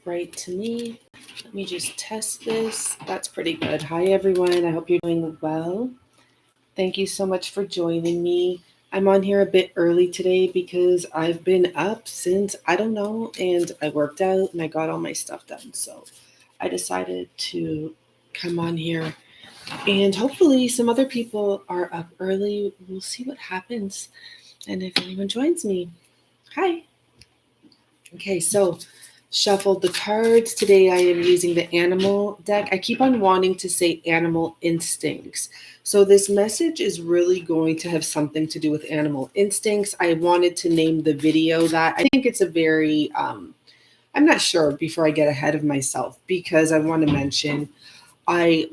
bright to me. Let me just test this. That's pretty good. Hi, everyone. I hope you're doing well. Thank you so much for joining me. I'm on here a bit early today because I've been up since, I don't know, and I worked out and I got all my stuff done. So I decided to come on here, and hopefully some other people are up early. We'll see what happens and if anyone joins me. Hi. Okay, so shuffled the cards. Today I am using the animal deck. I keep on wanting to say animal instincts. So this message is really going to have something to do with animal instincts. I wanted to name the video that. I think it's a very, I'm not sure before I get ahead of myself, because I want to mention I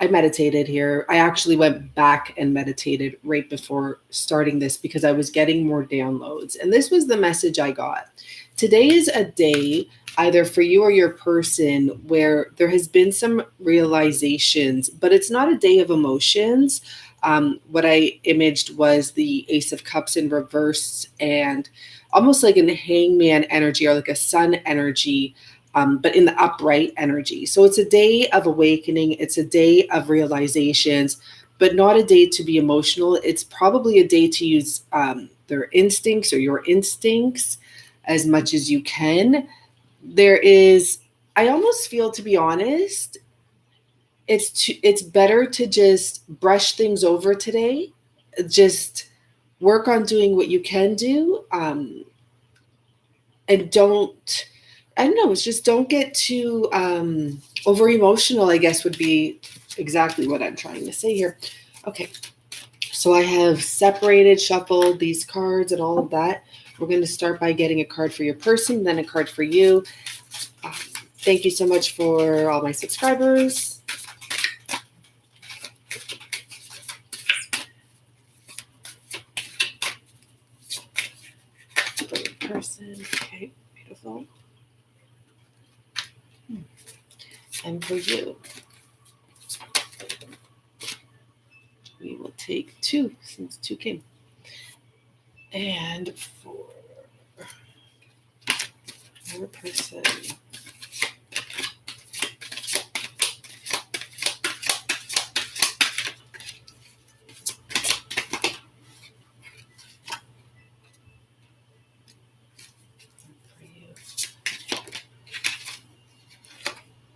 meditated here. I actually went back and meditated right before starting this because I was getting more downloads. And this was the message I got. Today is a day, either for you or your person, where there has been some realizations, but it's not a day of emotions. What I imaged was the Ace of Cups in reverse and almost like a hangman energy or like a sun energy, but in the upright energy. So it's a day of awakening. It's a day of realizations, but not a day to be emotional. It's probably a day to use their instincts or your instincts as much as you can. I almost feel, to be honest, it's better to just brush things over today. Just work on doing what you can do, and I don't know, it's just don't get too over emotional, I guess would be exactly what I'm trying to say here. Okay, so I have separated, shuffled these cards and all of that. We're going to start by getting a card for your person, then a card for you. Thank you so much for all my subscribers. For your person, okay, beautiful. And for you, we will take two, since two came. And for your person, for you,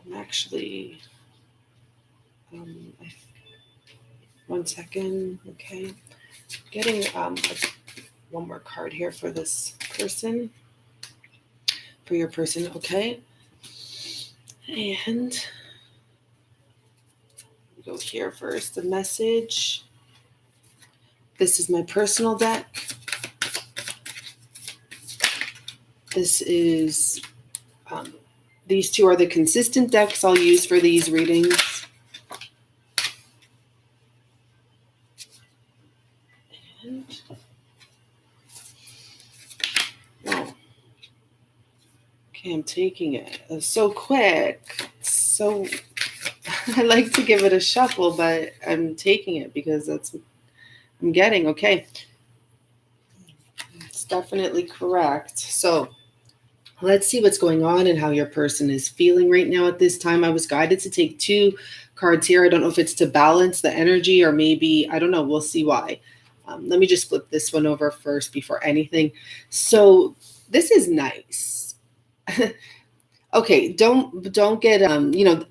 I'm actually, one second, okay, getting one more card here for this person, for your person, okay, and go here first, the message. This is my personal deck. This is, these two are the consistent decks I'll use for these readings. And, wow. Okay, I'm taking it. It's so quick. So I like to give it a shuffle, but I'm taking it because that's what I'm getting. Okay. It's definitely correct. So let's see what's going on and how your person is feeling right now at this time. I was guided to take two cards here. I don't know if it's to balance the energy or maybe, I don't know. We'll see why. Let me just flip this one over first before anything. So this is nice. Okay, don't get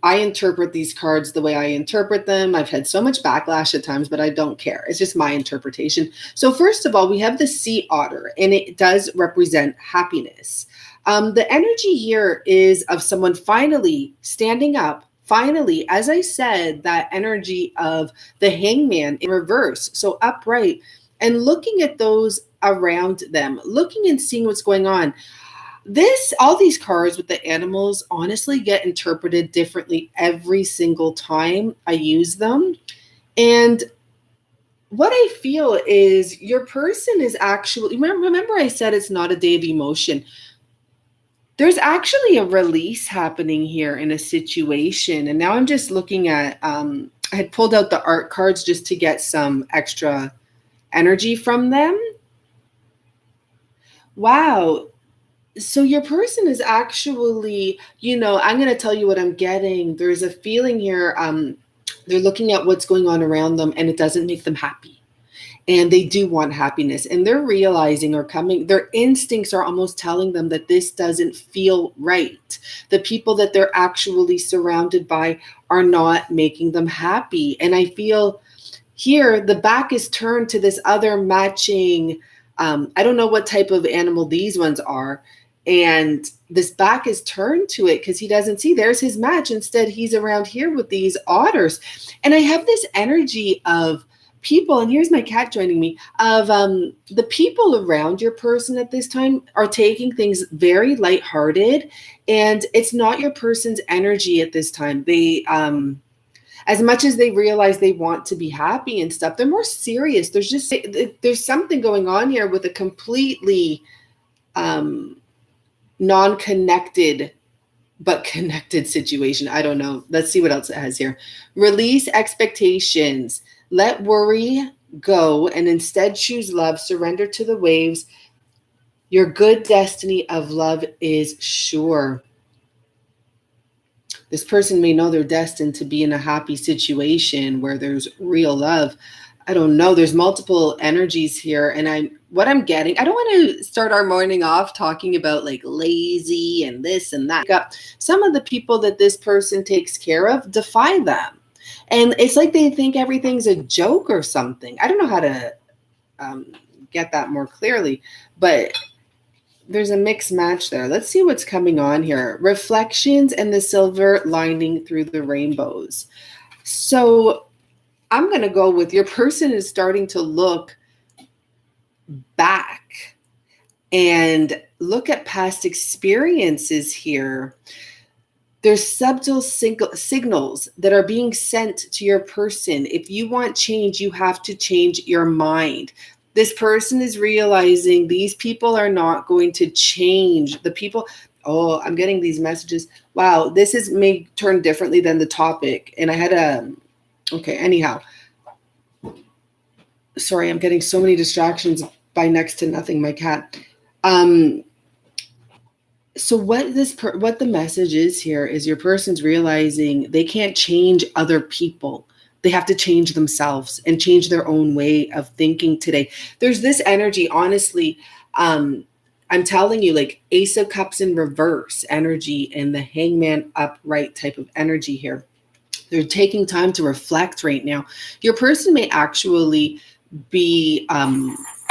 I interpret these cards the way I interpret them. I've had so much backlash at times, but I don't care. It's just my interpretation. So first of all, we have the sea otter, and it does represent happiness. The energy here is of someone finally standing up. Finally, as I said, that energy of the hangman in reverse, so upright, and looking at those around them, looking and seeing what's going on. All these cards with the animals honestly get interpreted differently every single time I use them. And what I feel is your person is actually, remember I said it's not a day of emotion. There's actually a release happening here in a situation. And now I'm just looking at, I had pulled out the art cards just to get some extra energy from them. Wow. So your person is actually, I'm going to tell you what I'm getting. There's a feeling here. They're looking at what's going on around them and it doesn't make them happy. And they do want happiness, and they're realizing or coming, their instincts are almost telling them that this doesn't feel right. The people that they're actually surrounded by are not making them happy. And I feel here the back is turned to this other matching, I don't know what type of animal these ones are. And this back is turned to it because he doesn't see there's his match. Instead, he's around here with these otters. And I have this energy of people, and here's my cat joining me, of the people around your person at this time are taking things very lighthearted, and it's not your person's energy at this time. They as much as they realize they want to be happy and stuff, they're more serious. There's something going on here with a completely non-connected but connected situation. I don't know. Let's see what else it has here. Release expectations. Let worry go and instead choose love. Surrender to the waves. Your good destiny of love is sure. This person may know they're destined to be in a happy situation where there's real love. I don't know. There's multiple energies here. And what I'm getting, I don't want to start our morning off talking about like lazy and this and that. Some of the people that this person takes care of defy them. And it's like they think everything's a joke or something. I don't know how to get that more clearly, but there's a mixed match there. Let's see what's coming on here. Reflections and the silver lining through the rainbows. So I'm going to go with your person is starting to look back and look at past experiences here. There's subtle signals that are being sent to your person. If you want change, you have to change your mind. This person is realizing these people are not going to change. The people, oh, I'm getting these messages. Wow, this may turn differently than the topic. And I had okay, anyhow. Sorry, I'm getting so many distractions by next to nothing, my cat. So what the message is here is your person's realizing they can't change other people. They have to change themselves and change their own way of thinking today. There's this energy, honestly, I'm telling you, like Ace of Cups in reverse energy and the Hangman upright type of energy here. They're taking time to reflect right now. Your person may actually be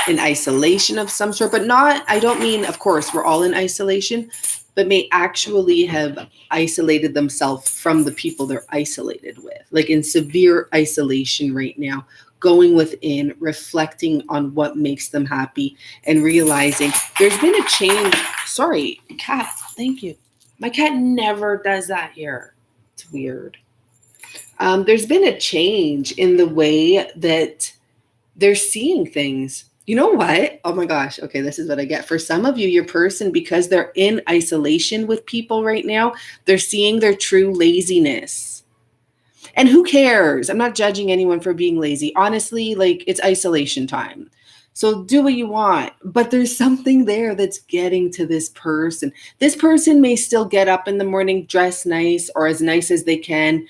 in isolation of some sort, but not, I don't mean, of course, we're all in isolation, but may actually have isolated themselves from the people they're isolated with, like in severe isolation right now, going within, reflecting on what makes them happy and realizing there's been a change. Sorry, cat, thank you. My cat never does that here. It's weird. There's been a change in the way that they're seeing things. You know what? Oh my gosh. Okay, this is what I get. For some of you, your person, because they're in isolation with people right now, they're seeing their true laziness. And who cares? I'm not judging anyone for being lazy. Honestly, like it's isolation time. So do what you want. But there's something there that's getting to this person. This person may still get up in the morning, dress nice or as nice as they can.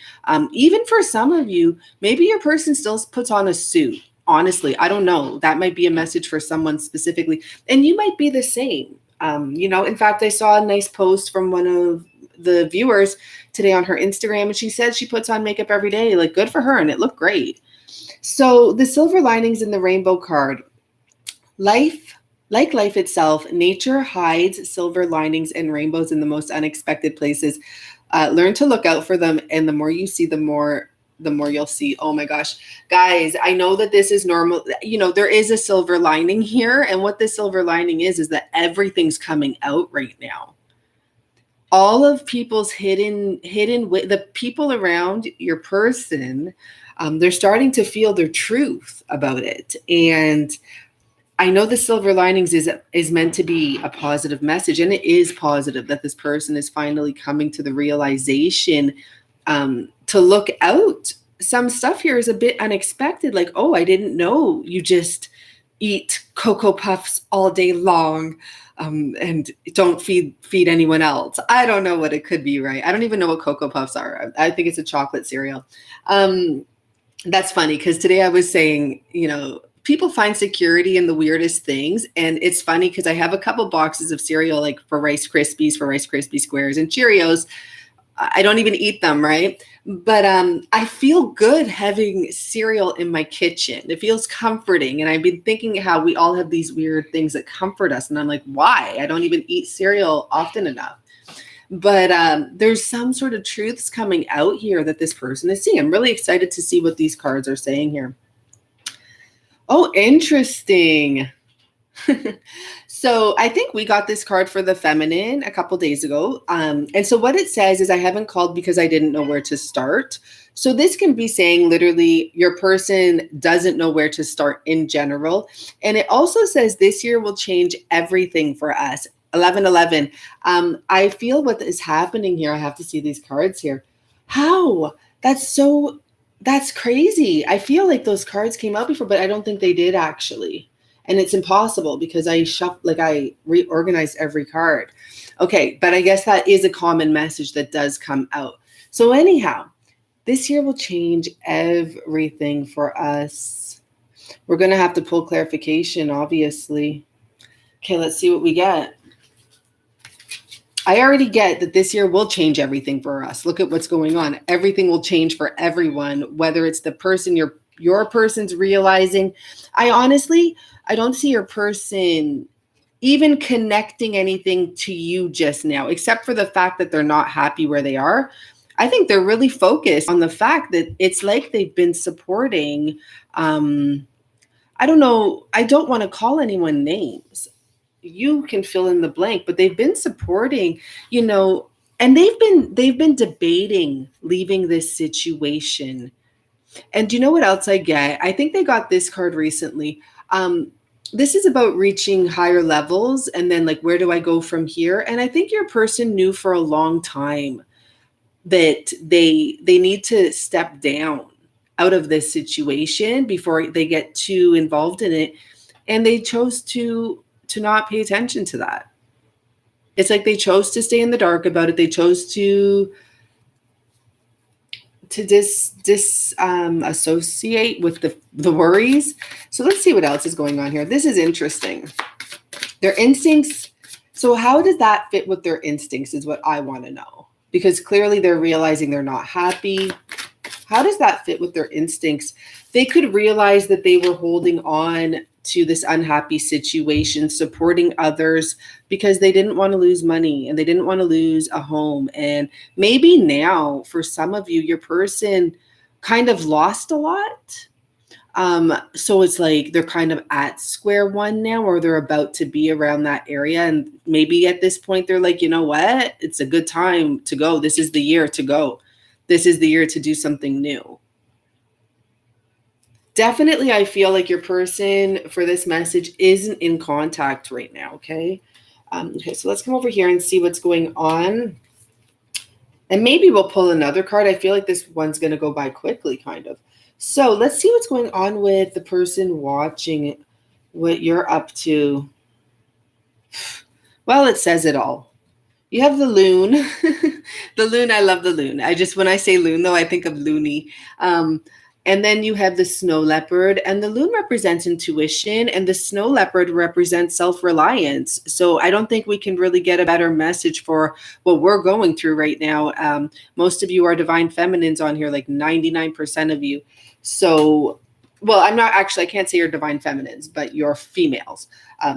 Even for some of you, maybe your person still puts on a suit. Honestly, I don't know. That might be a message for someone specifically. And you might be the same. In fact, I saw a nice post from one of the viewers today on her Instagram, and she said she puts on makeup every day. Like, good for her, and it looked great. So the silver linings in the rainbow card. Life, like life itself, nature hides silver linings and rainbows in the most unexpected places. Learn to look out for them, and the more you see, the more you'll see. Oh my gosh, guys, I know that this is normal. There is a silver lining here. And what this silver lining is that everything's coming out right now. All of people's hidden, the people around your person, they're starting to feel their truth about it. And I know the silver linings is meant to be a positive message. And it is positive that this person is finally coming to the realization to look out. Some stuff here is a bit unexpected. Like, oh, I didn't know you just eat Cocoa Puffs all day long. and don't feed anyone else. I don't know what it could be, right? I don't even know what Cocoa Puffs are. I think it's a chocolate cereal. That's funny because today I was saying, people find security in the weirdest things. And it's funny because I have a couple boxes of cereal, like for Rice Krispie Squares and Cheerios. I don't even eat them, right? But I feel good having cereal in my kitchen. It feels comforting. And I've been thinking how we all have these weird things that comfort us. And I'm like, why? I don't even eat cereal often enough. But there's some sort of truths coming out here that this person is seeing. I'm really excited to see what these cards are saying here. Oh, interesting. So I think we got this card for the feminine a couple days ago. And so what it says is I haven't called because I didn't know where to start. So this can be saying literally your person doesn't know where to start in general. And it also says this year will change everything for us. 1111. I feel what is happening here. I have to see these cards here. How? That's crazy. I feel like those cards came out before, but I don't think they did actually. And it's impossible because I reorganized every card. Okay, but I guess that is a common message that does come out. So anyhow, this year will change everything for us. We're going to have to pull clarification, obviously. Okay, let's see what we get. I already get that this year will change everything for us. Look at what's going on. Everything will change for everyone, whether it's the person your person's realizing. I don't see your person even connecting anything to you just now, except for the fact that they're not happy where they are. I think they're really focused on the fact that it's like they've been supporting. I don't know. I don't want to call anyone names. You can fill in the blank, but they've been supporting, and they've been debating leaving this situation. And do you know what else I get? I think they got this card recently. This is about reaching higher levels and then like, where do I go from here? And I think your person knew for a long time that they need to step down out of this situation before they get too involved in it. And they chose to not pay attention to that. It's like they chose to stay in the dark about it. They chose to disassociate with the worries. So let's see what else is going on here. This is interesting. Their instincts. So how does that fit with their instincts is what I want to know. Because clearly they're realizing they're not happy. How does that fit with their instincts? They could realize that they were holding on to this unhappy situation, supporting others because they didn't want to lose money and they didn't want to lose a home. And maybe now for some of you, your person kind of lost a lot. So it's like they're kind of at square one now, or they're about to be around that area. And maybe at this point, they're like, you know what? It's a good time to go. This is the year to go. This is the year to do something new. Definitely, I feel like your person for this message isn't in contact right now, okay? Okay, so let's come over here and see what's going on. And maybe we'll pull another card. I feel like this one's going to go by quickly, kind of. So let's see what's going on with the person watching it, what you're up to. Well, it says it all. You have the loon. The loon, I love the loon. When I say loon, though, I think of loony. And then you have the snow leopard, and the loon represents intuition, and the snow leopard represents self-reliance. So I don't think we can really get a better message for what we're going through right now. Most of you are divine feminines on here, like 99% of you. So, well, I can't say you're divine feminines, but you're females.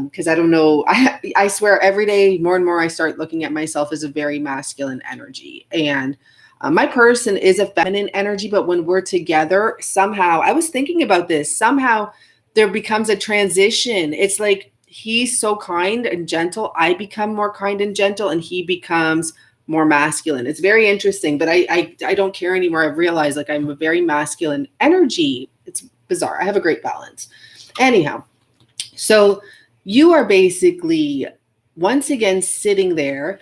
Because I don't know, I swear every day more and more I start looking at myself as a very masculine energy. And my person is a feminine energy, but when we're together, somehow, I was thinking about this, somehow there becomes a transition. It's like he's so kind and gentle. I become more kind and gentle, and he becomes more masculine. It's very interesting, but I don't care anymore. I've realized like I'm a very masculine energy. It's bizarre. I have a great balance. Anyhow, so you are basically once again sitting there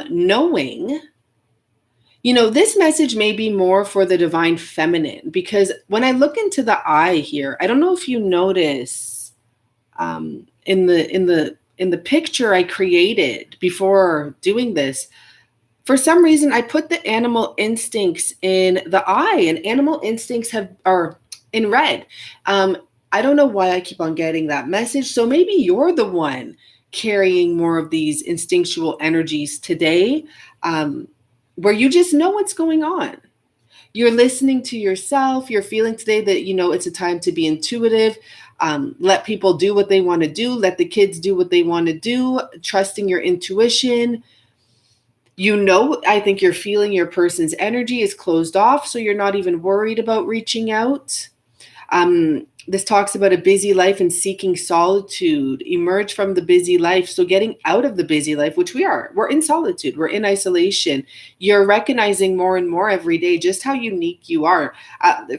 knowing, this message may be more for the divine feminine, because when I look into the eye here, I don't know if you notice in in the picture I created before doing this, for some reason I put the animal instincts in the eye, and animal instincts are in red. I don't know why I keep on getting that message. So maybe you're the one carrying more of these instinctual energies today, where you just know what's going on. You're listening to yourself. You're feeling today that, it's a time to be intuitive. Let people do what they want to do. Let the kids do what they want to do. Trusting your intuition. I think you're feeling your person's energy is closed off, so you're not even worried about reaching out. This talks about a busy life and seeking solitude. Emerge from the busy life. So getting out of the busy life, which we're in solitude, we're in isolation. You're recognizing more and more every day just how unique you are.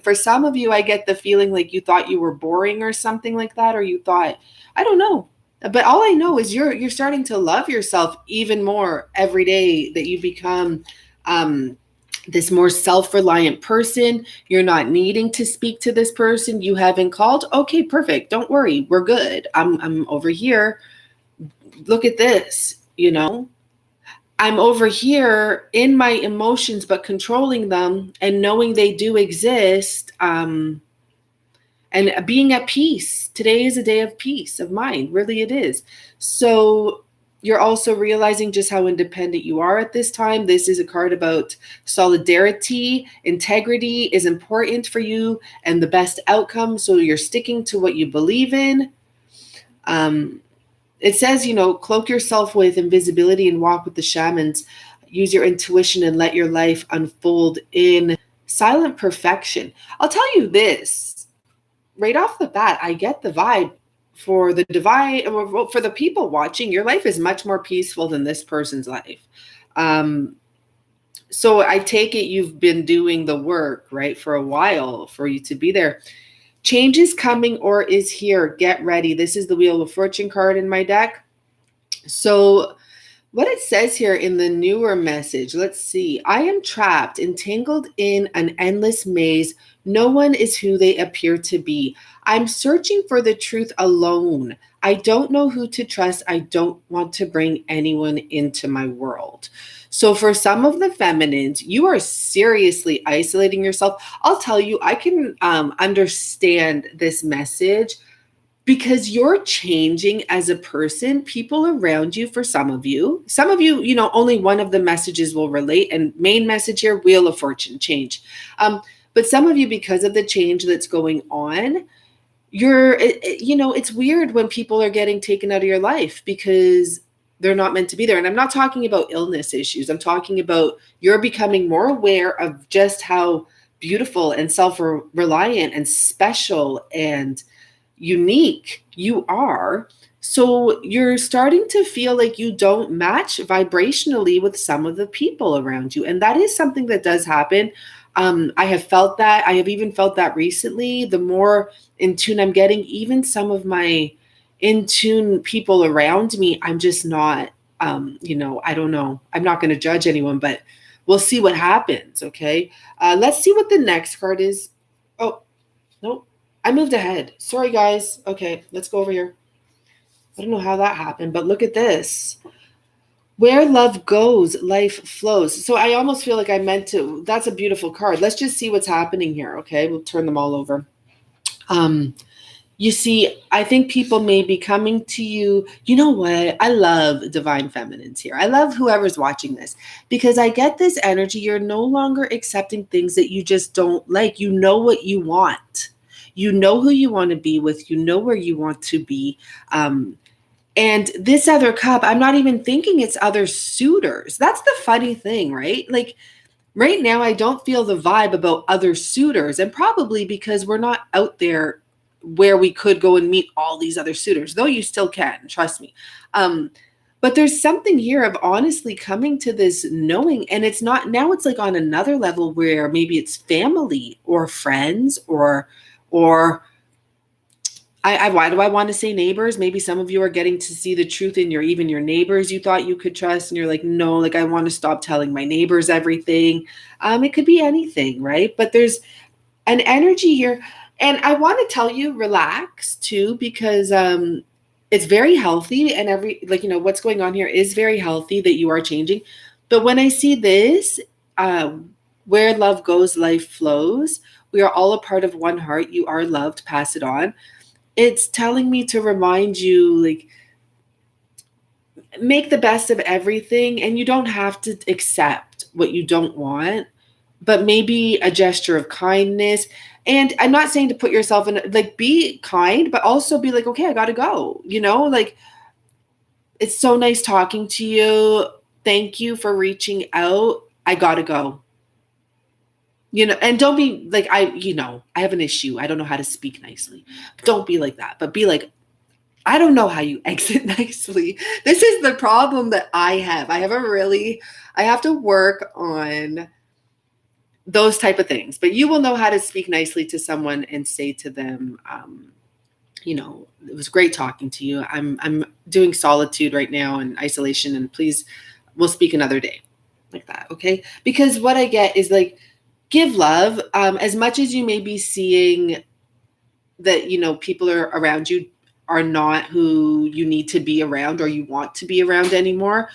For some of you, I get the feeling like you thought you were boring or something like that, or you thought, I don't know. But all I know is you're starting to love yourself even more every day, that you become this more self-reliant person. You're not needing to speak to this person. You haven't called. Okay, perfect. Don't worry. We're good. I'm over here. Look at this, I'm over here in my emotions, but controlling them and knowing they do exist. And being at peace. Today is a day of peace of mind. Really, it is. So you're also realizing just how independent you are at this time. This is a card about solidarity. Integrity is important for you and the best outcome. So you're sticking to what you believe in. It says, cloak yourself with invisibility and walk with the shamans. Use your intuition and let your life unfold in silent perfection. I'll tell you this. Right off the bat, I get the vibe for the divine, for the people watching. Your life is much more peaceful than this person's life. So I take it you've been doing the work, right, for a while for you to be there. Change is coming or is here. Get ready. This is the Wheel of Fortune card in my deck. So what it says here in the newer message, let's see. I am trapped, entangled in an endless maze. No one is who they appear to be. I'm searching for the truth alone. I don't know who to trust. I don't want to bring anyone into my world. So for some of the feminines, you are seriously isolating yourself. I'll tell you, I can understand this message because you're changing as a person. People around you, for some of you, only one of the messages will relate. And main message here, Wheel of Fortune, change. But some of you, because of the change that's going on, it's weird when people are getting taken out of your life because they're not meant to be there. And I'm not talking about illness issues. I'm talking about you're becoming more aware of just how beautiful and self-reliant and special and unique you are. So you're starting to feel like you don't match vibrationally with some of the people around you. And that is something that does happen. I have felt that. I have even felt that recently. The more in tune I'm getting, even some of my in tune people around me, I'm just not, I don't know. I'm not going to judge anyone, but we'll see what happens. Okay. Let's see what the next card is. Oh, nope. I moved ahead. Sorry, guys. Okay, let's go over here. I don't know how that happened, but look at this. Where love goes, life flows. So I almost feel like I meant to. That's a beautiful card. Let's just see what's happening here, okay? We'll turn them all over. You see, I think people may be coming to you. You know what? I love divine feminines here. I love whoever's watching this because I get this energy. You're no longer accepting things that you just don't like. You know what you want. You know who you want to be with. You know where you want to be. And this other cup, I'm not even thinking it's other suitors. That's the funny thing, right? Like right now, I don't feel the vibe about other suitors, and probably because we're not out there where we could go and meet all these other suitors, though you still can, trust me. But there's something here of honestly coming to this knowing, and it's not, now it's like on another level where maybe it's family or friends or why do I want to say neighbors? Maybe some of you are getting to see the truth in even your neighbors you thought you could trust. And you're like, no, like I want to stop telling my neighbors everything. It could be anything, right? But there's an energy here. And I want to tell you, relax too, because it's very healthy, and what's going on here is very healthy that you are changing. But when I see this, uh, where love goes, life flows. We are all a part of one heart. You are loved. Pass it on. It's telling me to remind you, like, make the best of everything, and you don't have to accept what you don't want, but maybe a gesture of kindness. And I'm not saying to put yourself in, like, be kind, but also be like, okay, I gotta go, like, it's so nice talking to you. Thank you for reaching out. I gotta go. And don't be like, I have an issue. I don't know how to speak nicely. Don't be like that, but be like, I don't know how you exit nicely. This is the problem that I have. I have to work on those type of things. But you will know how to speak nicely to someone and say to them, it was great talking to you. I'm doing solitude right now and isolation, and please, we'll speak another day, like that, okay? Because what I get is, like, give love. As much as you may be seeing that, people are around you are not who you need to be around or you want to be around anymore,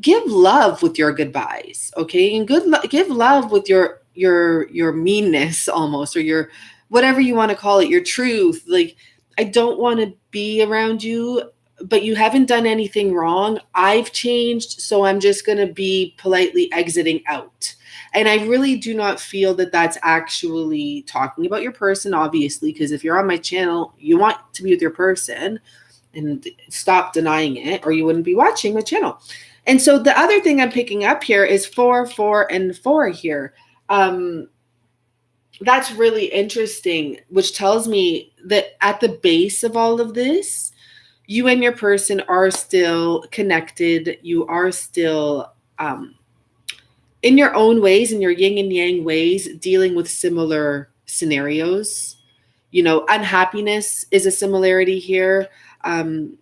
give love with your goodbyes, okay? And give love with your meanness, almost, or your whatever you want to call it, your truth. Like, I don't want to be around you, but you haven't done anything wrong. I've changed, so I'm just going to be politely exiting out. And I really do not feel that that's actually talking about your person, obviously, because if you're on my channel, you want to be with your person, and stop denying it, or you wouldn't be watching my channel. And so the other thing I'm picking up here is 4, 4, and 4 here. That's really interesting, which tells me that at the base of all of this, you and your person are still connected. You are still in your own ways, in your yin and yang ways, dealing with similar scenarios. Unhappiness is a similarity here. I'm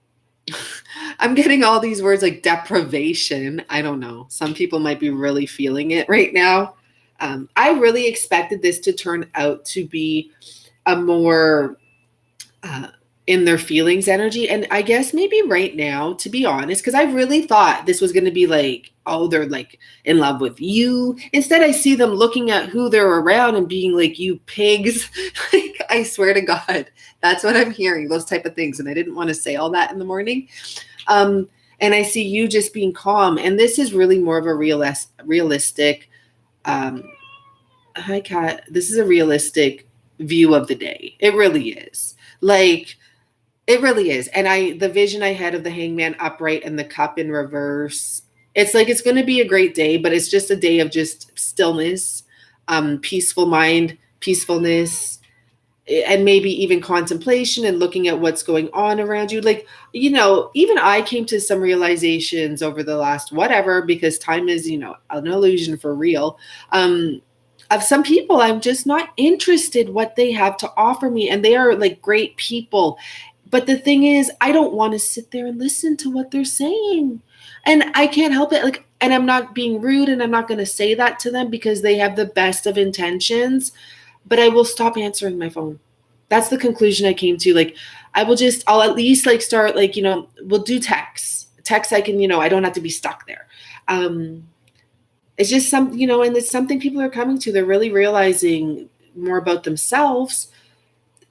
getting all these words like deprivation. I don't know. Some people might be really feeling it right now. I really expected this to turn out to be a more in their feelings energy. And I guess maybe right now, to be honest, because I really thought this was going to be like, oh, they're like in love with you. Instead, I see them looking at who they're around and being like, you pigs. Like, I swear to God, that's what I'm hearing, those type of things. And I didn't want to say all that in the morning. And I see you just being calm. And this is really more of a realistic, hi, Kat. This is a realistic view of the day. It really is. Like, it really is. And the vision I had of the hangman upright and the cup in reverse, it's like, it's going to be a great day, but it's just a day of just stillness, peaceful mind, peacefulness, and maybe even contemplation and looking at what's going on around you. Like, even I came to some realizations over the last whatever, because time is, an illusion for real. Of some people, I'm just not interested what they have to offer me. And they are like great people. But the thing is, I don't want to sit there and listen to what they're saying. And I can't help it. Like, and I'm not being rude, and I'm not going to say that to them because they have the best of intentions, but I will stop answering my phone. That's the conclusion I came to. Like, I'll at least like start, like, we'll do texts. Text, I can, I don't have to be stuck there. It's just and it's something people are coming to. They're really realizing more about themselves.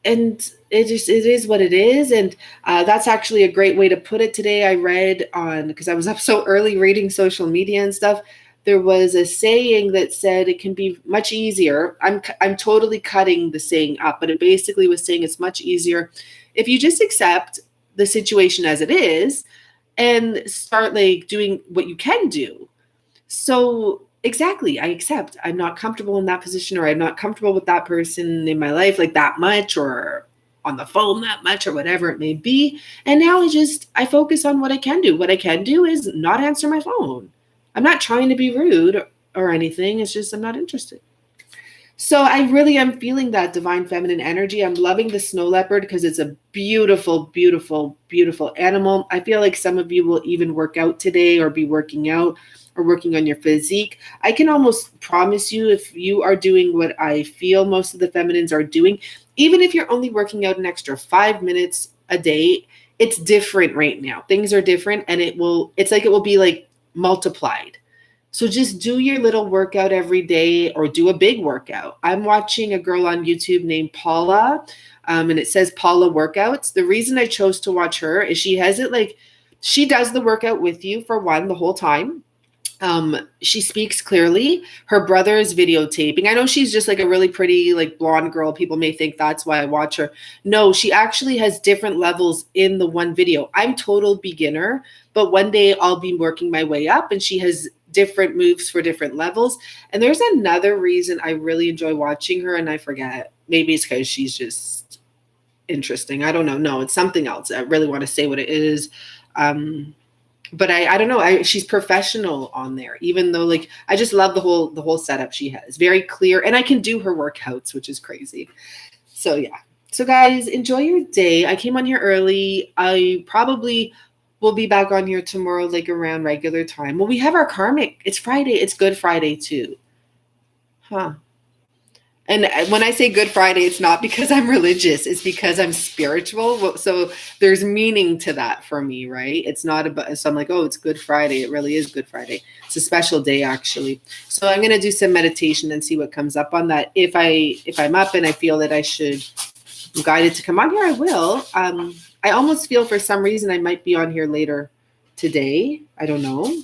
And it is what it is. And that's actually a great way to put it today. I read because I was up so early reading social media and stuff, there was a saying that said it can be much easier. I'm totally cutting the saying up, but it basically was saying it's much easier if you just accept the situation as it is and start like doing what you can do. So exactly, I accept I'm not comfortable in that position, or I'm not comfortable with that person in my life like that much, or on the phone that much, or whatever it may be. And now I focus on what I can do. What I can do is not answer my phone. I'm not trying to be rude or anything. It's just I'm not interested. So I really am feeling that divine feminine energy. I'm loving the snow leopard because it's a beautiful, beautiful, beautiful animal. I feel like some of you will even work out today or be working out or working on your physique. I can almost promise you, if you are doing what I feel most of the feminines are doing, even if you're only working out an extra 5 minutes a day, it's different right now. Things are different, and it's like it will be like multiplied. So just do your little workout every day or do a big workout. I'm watching a girl on YouTube named Paula, and it says Paula Workouts. The reason I chose to watch her is she has it like she does the workout with you for one the whole time. She speaks clearly. Her brother is videotaping. I know she's just like a really pretty, like blonde girl. People may think that's why I watch her. No, she actually has different levels in the one video. I'm total beginner, but one day I'll be working my way up, and she has different moves for different levels. And there's another reason I really enjoy watching her, and I forget. Maybe it's because she's just interesting. I don't know. No, it's something else. I really want to say what it is. But I don't know. She's professional on there, even though like I just love the whole setup she has. Very clear, and I can do her workouts, which is crazy. So yeah. So guys, enjoy your day. I came on here early. I probably will be back on here tomorrow, like around regular time. Well, we have our karmic. It's Friday. It's Good Friday too. Huh. And when I say Good Friday, it's not because I'm religious. It's because I'm spiritual. So there's meaning to that for me, right? It's not about, so I'm like, oh, it's Good Friday. It really is Good Friday. It's a special day, actually. So I'm going to do some meditation and see what comes up on that. If I'm up and I feel that I should, I'm guided to come on here, I will. I almost feel for some reason I might be on here later today. I don't know.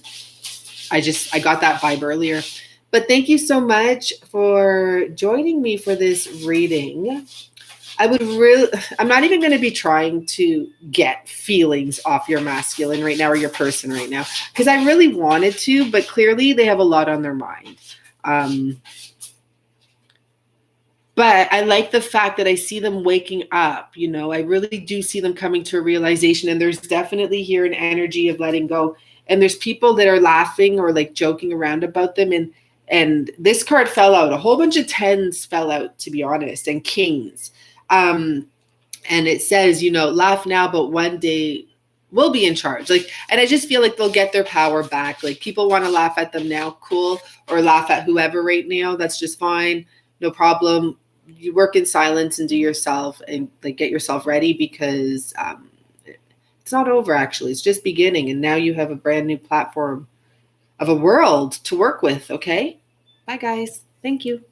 I got that vibe earlier. But thank you so much for joining me for this reading. I'm not even going to be trying to get feelings off your masculine right now or your person right now, because I really wanted to, but clearly they have a lot on their mind. But I like the fact that I see them waking up. I really do see them coming to a realization, and there's definitely here an energy of letting go. And there's people that are laughing or like joking around about them, and this card fell out. A whole bunch of tens fell out, to be honest, and kings. And it says, laugh now, but one day we'll be in charge. And I just feel like they'll get their power back. Like people want to laugh at them now, cool, or laugh at whoever right now. That's just fine. No problem. You work in silence and do yourself and like get yourself ready, because it's not over, actually. It's just beginning. And now you have a brand new platform of a world to work with. Okay. Bye guys. Thank you.